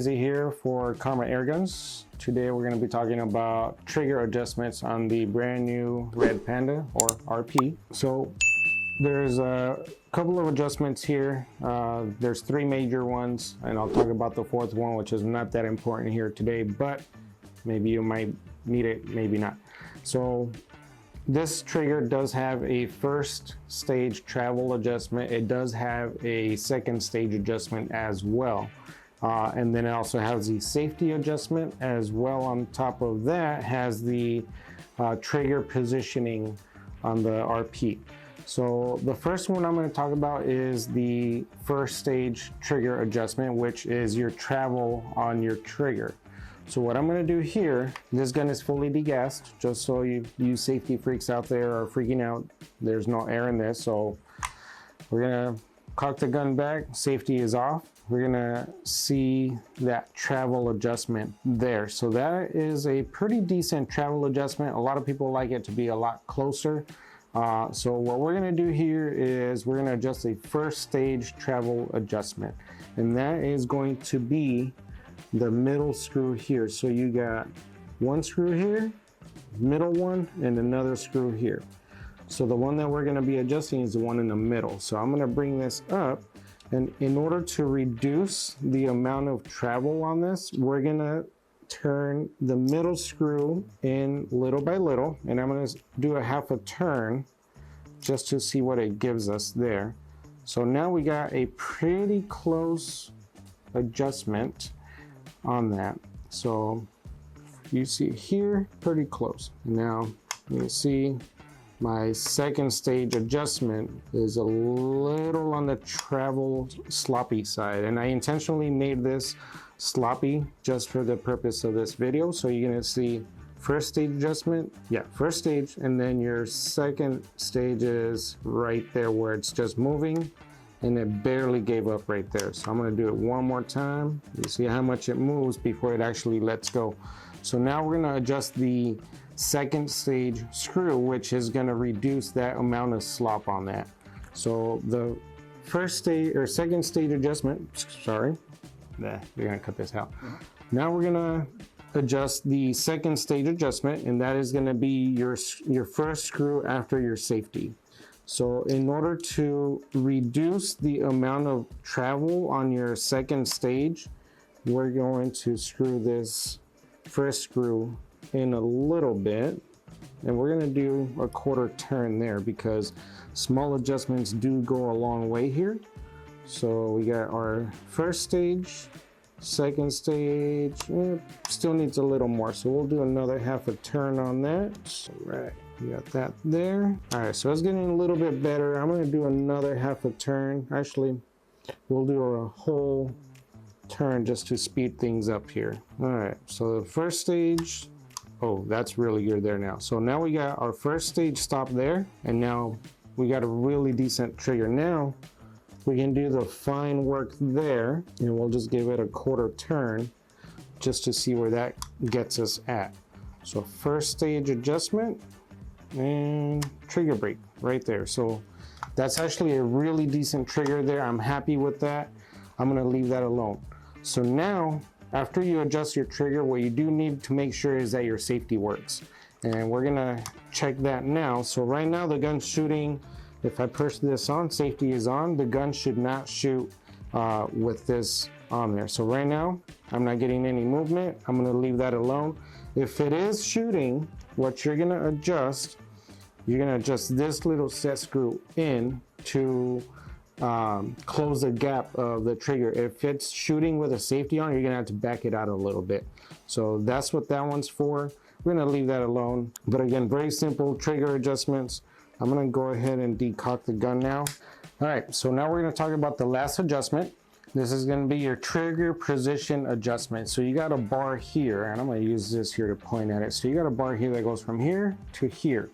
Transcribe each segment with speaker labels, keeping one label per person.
Speaker 1: Izzy here for Karma Airguns. Today we're going to be talking about trigger adjustments on the brand new Red Panda or RP. So there's a couple of adjustments here. There's three major ones, and I'll talk about the fourth one, which is not that important here today, but maybe you might need it, maybe not. So this trigger does have a first stage travel adjustment. It does have a second stage adjustment as well. And then it also has the safety adjustment as well. On top of that has the trigger positioning on the RP. So the first one I'm going to talk about is the first stage trigger adjustment, which is your travel on your trigger. So what I'm going to do here, this gun is fully degassed, just so you safety freaks out there are freaking out. There's no air in this, so we're going to cock the gun back. Safety is off. We're going to see that travel adjustment there. So that is a pretty decent travel adjustment. A lot of people like it to be a lot closer. So what we're going to do here is we're going to adjust a first stage travel adjustment, and that is going to be the middle screw here. So you got one screw here, middle one, and another screw here. So the one that we're going to be adjusting is the one in the middle. So I'm going to bring this up, and in order to reduce the amount of travel on this, we're going to turn the middle screw in little by little, and I'm going to do a half a turn just to see what it gives us there. So now we got a pretty close adjustment on that. So you see here, pretty close. Now you see my second stage adjustment is a little on the travel sloppy side, and I intentionally made this sloppy just for the purpose of this video. So you're gonna see first stage adjustment, first stage, and then your second stage is right there where it's just moving, and it barely gave up right there. So I'm gonna do it one more time. You see how much it moves before it actually lets go. So now we're gonna adjust the second stage screw, which is gonna reduce that amount of slop on that. So the first stage or second stage adjustment, sorry, you're gonna cut this out. Now we're gonna adjust the second stage adjustment, and that is gonna be your first screw after your safety. So in order to reduce the amount of travel on your second stage, we're going to screw this first screw in a little bit, and we're going to do a quarter turn there because small adjustments do go a long way here. So we got our first stage, second stage, still needs a little more, so we'll do another half a turn on that. All right. We got that there. All right, so it's getting a little bit better. I'm gonna do another half a turn. Actually, we'll do a whole turn just to speed things up here. All right, so the first stage, oh, that's really good there now. So now we got our first stage stop there, and now we got a really decent trigger. Now we can do the fine work there, and we'll just give it a quarter turn just to see where that gets us at. So first stage adjustment, and trigger break right there. So that's actually a really decent trigger there. I'm happy with that. I'm gonna leave that alone. So now, after you adjust your trigger, what you do need to make sure is that your safety works. And we're gonna check that now. So right now the gun's shooting. If I push this on, safety is on. The gun should not shoot with this on there. So right now, I'm not getting any movement. I'm gonna leave that alone. If it is shooting, what you're gonna adjust, you're gonna adjust this little set screw in to close the gap of the trigger. If it's shooting with a safety on, you're gonna have to back it out a little bit. So that's what that one's for. We're gonna leave that alone. But again, very simple trigger adjustments. I'm gonna go ahead and decock the gun now. All right, so now we're gonna talk about the last adjustment. This is gonna be your trigger position adjustment. So you got a bar here, and I'm gonna use this here to point at it. So you got a bar here that goes from here to here.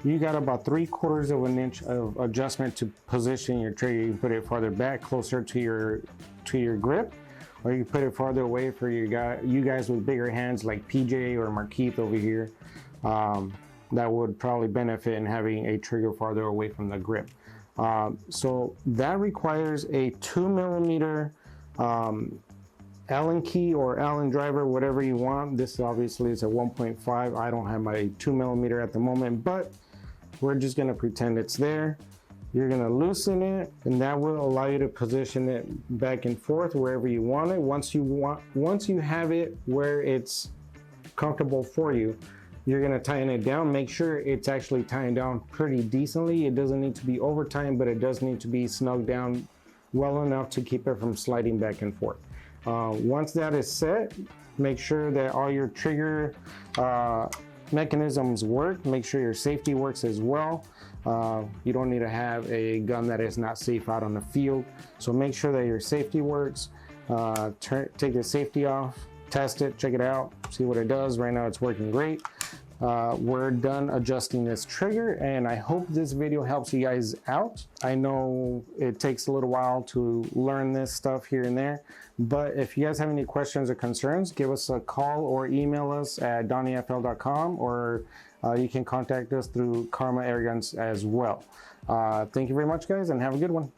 Speaker 1: You got about 3/4 of an inch of adjustment to position your trigger. You can put it farther back, closer to your grip, or you can put it farther away for you guys with bigger hands like PJ or Markeith over here. That would probably benefit in having a trigger farther away from the grip. So that requires a 2mm Allen key or Allen driver, whatever you want. This obviously is a 1.5. I don't have my 2mm at the moment, but we're just gonna pretend it's there. You're gonna loosen it, and that will allow you to position it back and forth wherever you want it. Once you have it where it's comfortable for you, you're gonna tighten it down. Make sure it's actually tying down pretty decently. It doesn't need to be over tightened, but it does need to be snugged down well enough to keep it from sliding back and forth. Once that is set, make sure that all your trigger mechanisms work. Make sure your safety works as well. You don't need to have a gun that is not safe out on the field. So make sure that your safety works. Take the safety off, test it, check it out, see what it does. Right now it's working great. We're done adjusting this trigger, and I hope this video helps you guys out. I know it takes a little while to learn this stuff here and there, but if you guys have any questions or concerns, give us a call or email us at DonnyFL.com, or you can contact us through Karma Airguns as well. Thank you very much, guys, and have a good one.